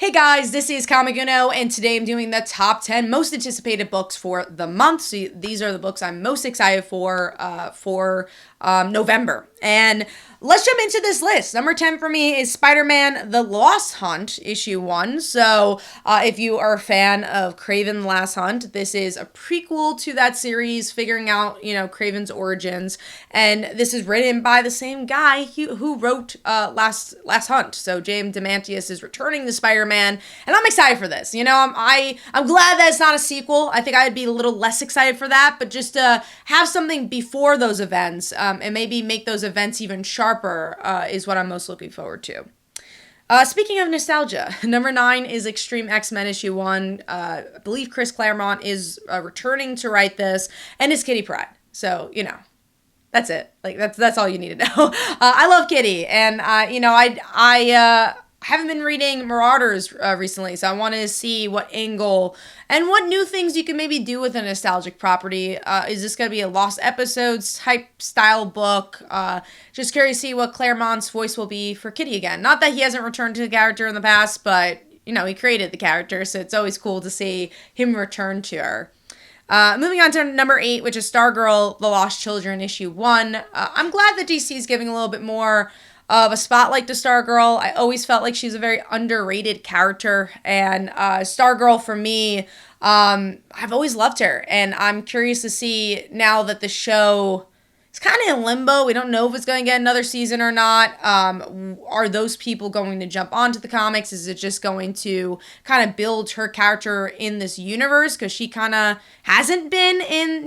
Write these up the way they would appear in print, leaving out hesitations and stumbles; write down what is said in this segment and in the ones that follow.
Hey guys, this is Comic Uno, and today I'm doing the top 10 most anticipated books for the month. So these are the books I'm most excited for November. And let's jump into this list. Number 10 for me is Spider-Man The Lost Hunt, issue 1. So if you are a fan of Kraven The Last Hunt, this is a prequel to that series, figuring out, Kraven's origins. And this is written by the same guy who wrote Last Hunt. So James DeMantius is returning to Spider-Man, and I'm excited for this. I'm glad that it's not a sequel. I think I'd be a little less excited for that, but just to have something before those events and maybe make those events even sharper is what I'm most looking forward to. Speaking of nostalgia, number 9 is X-Treme X-Men issue 1. I believe Chris Claremont is returning to write this, and it's Kitty Pryde. So, that's it. That's all you need to know. I love Kitty, and I haven't been reading Marauders recently, so I wanted to see what angle and what new things you can maybe do with a nostalgic property. Is this going to be a Lost Episodes type style book? Just curious to see what Claremont's voice will be for Kitty again. Not that he hasn't returned to the character in the past, but, he created the character, so it's always cool to see him return to her. Moving on to number 8, which is Stargirl, The Lost Children, issue 1. I'm glad that DC is giving a little bit more of a spotlight to Stargirl. I always felt like she's a very underrated character, and Stargirl for me, I've always loved her, and I'm curious to see now that the show is kind of in limbo. We don't know if it's going to get another season or not. Are those people going to jump onto the comics? Is it just going to kind of build her character in this universe? Because she kind of hasn't been in,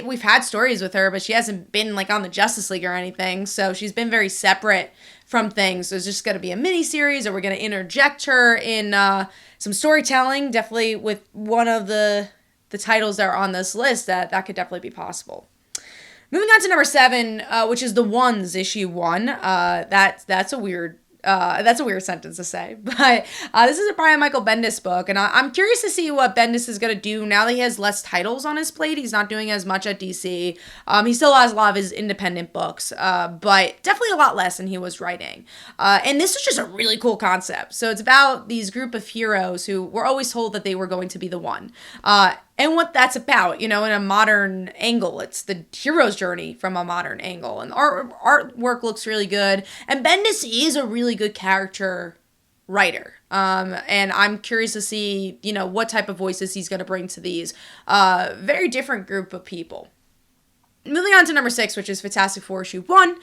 we've had stories with her, but she hasn't been on the Justice League or anything. So she's been very separate from things. So it's just going to be a mini series, or we're going to interject her in some storytelling. Definitely with one of the titles that are on this list, that could definitely be possible. Moving on to number 7, which is TheOne's issue 1. That's a weird sentence to say, but this is a Brian Michael Bendis book, and I'm curious to see what Bendis is going to do now that he has less titles on his plate. He's not doing as much at DC. He still has a lot of his independent books, but definitely a lot less than he was writing. And this is just a really cool concept. So it's about these group of heroes who were always told that they were going to be the one. And what that's about, in a modern angle. It's the hero's journey from a modern angle. And artwork looks really good. And Bendis is a really good character writer. And I'm curious to see, what type of voices he's going to bring to these very different group of people. Moving on to number 6, which is Fantastic Four issue 1.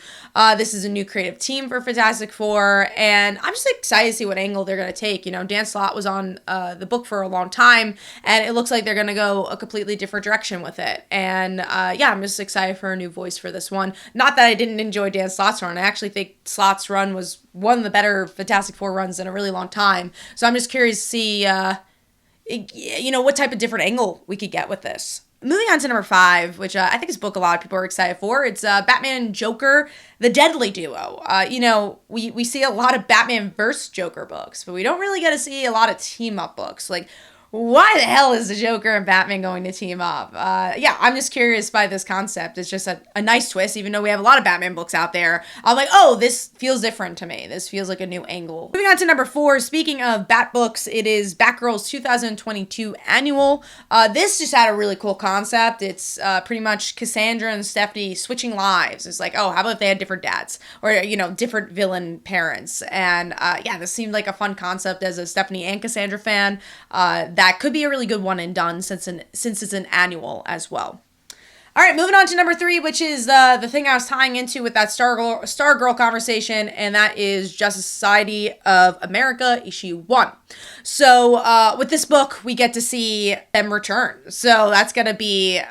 This is a new creative team for Fantastic Four, and I'm just excited to see what angle they're going to take. Dan Slott was on the book for a long time, and it looks like they're going to go a completely different direction with it. And I'm just excited for a new voice for this one. Not that I didn't enjoy Dan Slott's run. I actually think Slott's run was one of the better Fantastic Four runs in a really long time. So I'm just curious to see, what type of different angle we could get with this. Moving on to number 5, which I think is a book a lot of people are excited for. It's Batman and Joker, The Deadly Duo. We see a lot of Batman versus Joker books, but we don't really get to see a lot of team-up books. Why the hell is the Joker and Batman going to team up? I'm just curious by this concept. It's just a nice twist, even though we have a lot of Batman books out there. I'm like, oh, this feels different to me. This feels like a new angle. Moving on to number 4, speaking of Bat books, it is Batgirls 2022 Annual. This just had a really cool concept. It's pretty much Cassandra and Stephanie switching lives. It's like, oh, how about if they had different dads? Or, different villain parents? And this seemed like a fun concept as a Stephanie and Cassandra fan. That could be a really good one and done since it's an annual as well. All right, moving on to number 3, which is the thing I was tying into with that Stargirl conversation, and that is Justice Society of America, issue 1. So with this book, we get to see them return. So that's going to be,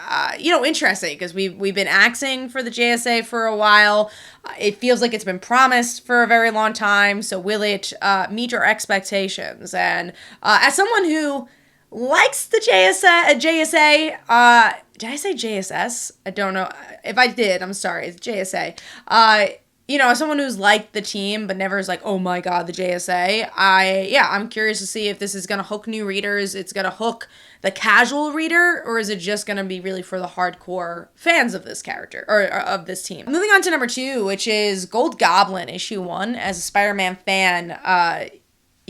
interesting, because we've been axing for the JSA for a while. It feels like it's been promised for a very long time. So will it meet our expectations? And as someone who likes the JSA, did I say JSS? I don't know. If I did, I'm sorry. It's JSA. As someone who's liked the team but never is like, oh my god, the JSA, I'm curious to see if this is going to hook new readers, it's going to hook the casual reader, or is it just going to be really for the hardcore fans of this character, or of this team? Moving on to number 2, which is Gold Goblin, issue 1. As a Spider-Man fan,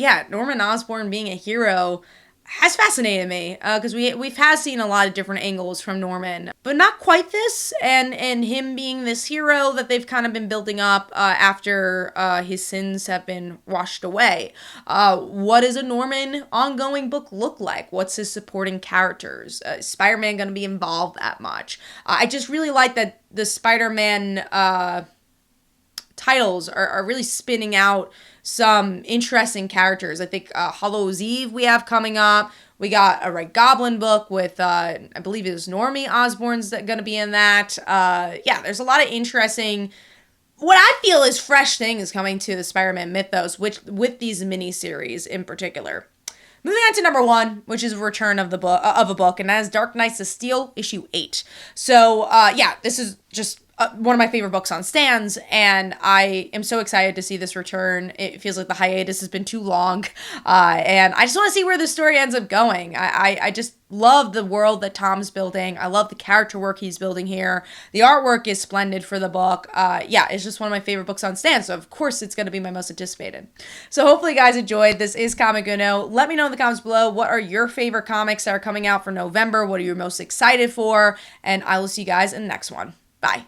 yeah, Norman Osborn being a hero has fascinated me because we've seen a lot of different angles from Norman, but not quite this, and him being this hero that they've kind of been building up after his sins have been washed away. What does a Norman ongoing book look like? What's his supporting characters? Spider-Man going to be involved that much? I just really like that the Spider-Man titles are really spinning out some interesting characters. I think Hallows Eve we have coming up. We got a Red Goblin book with, I believe it was Normie Osborn's going to be in that. Yeah, there's a lot of interesting, what I feel is fresh things coming to the Spider-Man mythos, which with these miniseries in particular. Moving on to number 1, which is a return of a book, and that is Dark Knights of Steel, issue 8. So, yeah, this is just one of my favorite books on stands, and I am so excited to see this return. It feels like the hiatus has been too long, and I just want to see where the story ends up going. I just love the world that Tom's building. I love the character work he's building here. The artwork is splendid for the book. Yeah, it's just one of my favorite books on stands, so of course it's going to be my most anticipated. So hopefully you guys enjoyed. This is Comic Uno. Let me know in the comments below, what are your favorite comics that are coming out for November? What are you most excited for? And I will see you guys in the next one. Bye.